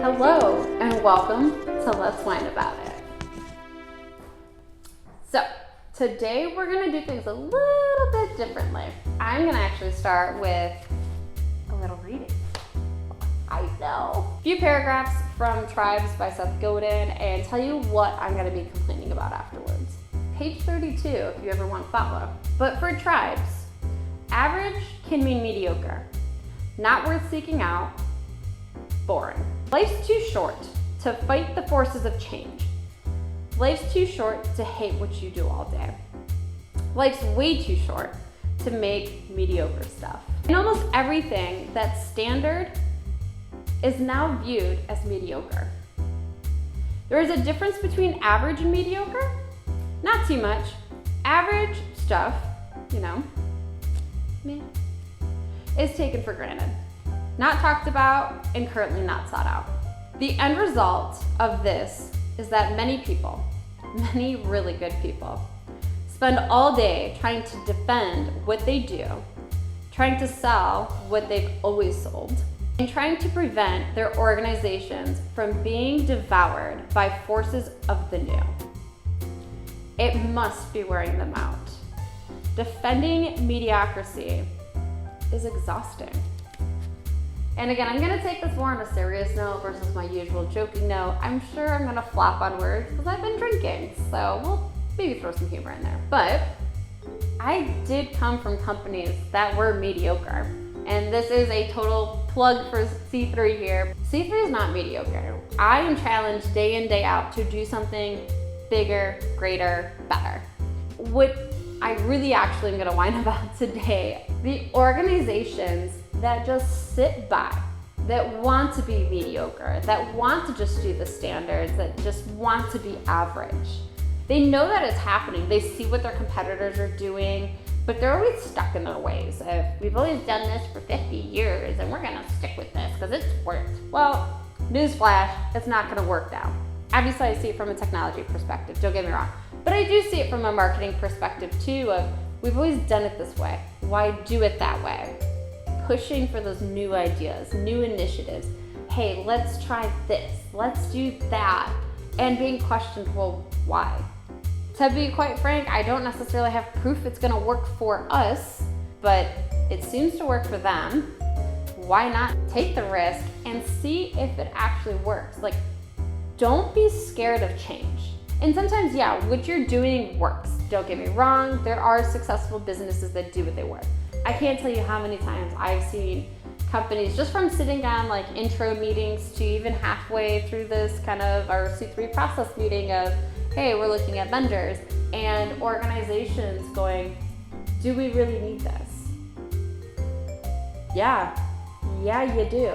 Hello and welcome to Let's Whine About It. So today we're going to do things a little bit differently. I'm going to actually start with a little reading. I know. A few paragraphs from Tribes by Seth Godin and tell you what I'm going to be complaining about afterwards. Page 32 if you ever want to follow. But for Tribes, average can mean mediocre, not worth seeking out, boring. Life's too short to fight the forces of change. Life's too short to hate what you do all day. Life's way too short to make mediocre stuff. And almost everything that's standard is now viewed as mediocre. There is a difference between average and mediocre. Not too much. Average stuff, meh, is taken for granted. Not talked about and currently not sought out. The end result of this is that many people, many really good people, spend all day trying to defend what they do, trying to sell what they've always sold, and trying to prevent their organizations from being devoured by forces of the new. It must be wearing them out. Defending mediocrity is exhausting. And again, I'm gonna take this more on a serious note versus my usual joking note. I'm sure I'm gonna flop on words because I've been drinking, so we'll maybe throw some humor in there. But I did come from companies that were mediocre. And this is a total plug for C3 here. C3 is not mediocre. I am challenged day in, day out to do something bigger, greater, better. What I really actually am gonna whine about today, the organizations that just sit by, that want to be mediocre, that want to just do the standards, that just want to be average. They know that it's happening. They see what their competitors are doing, but they're always stuck in their ways of, we've always done this for 50 years and we're gonna stick with this because it's worked. Well, newsflash, it's not gonna work now. Obviously I see it from a technology perspective, don't get me wrong, but I do see it from a marketing perspective too of, we've always done it this way. Why do it that way? Pushing for those new ideas, new initiatives. Hey, let's try this, let's do that. And being questioned, well, why? To be quite frank, I don't necessarily have proof it's gonna work for us, but it seems to work for them. Why not take the risk and see if it actually works? Like, don't be scared of change. And sometimes, yeah, what you're doing works. Don't get me wrong, there are successful businesses that do what they work. I can't tell you how many times I've seen companies, just from sitting on like intro meetings to even halfway through this kind of our C3 process meeting of, hey, we're looking at vendors, and organizations going, do we really need this? Yeah, you do.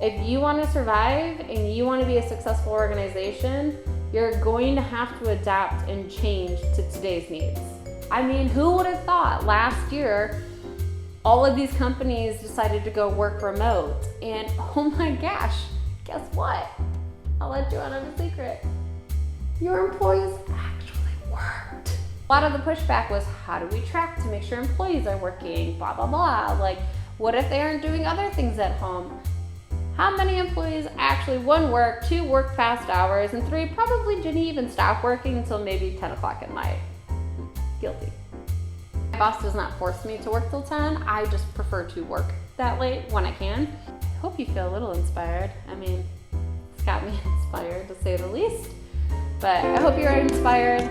If you want to survive and you want to be a successful organization, you're going to have to adapt and change to today's needs. I mean, who would have thought last year all of these companies decided to go work remote? And oh my gosh, guess what? I'll let you in on a secret. Your employees actually worked. A lot of the pushback was, how do we track to make sure employees are working, blah, blah, blah. Like, what if they aren't doing other things at home? How many employees actually, 1, work, 2, work fast hours, and 3, probably didn't even stop working until maybe 10 o'clock at night? Guilty. My boss does not force me to work till 10. I just prefer to work that late when I can. I hope you feel a little inspired. I mean, it's got me inspired to say the least. But I hope you're inspired.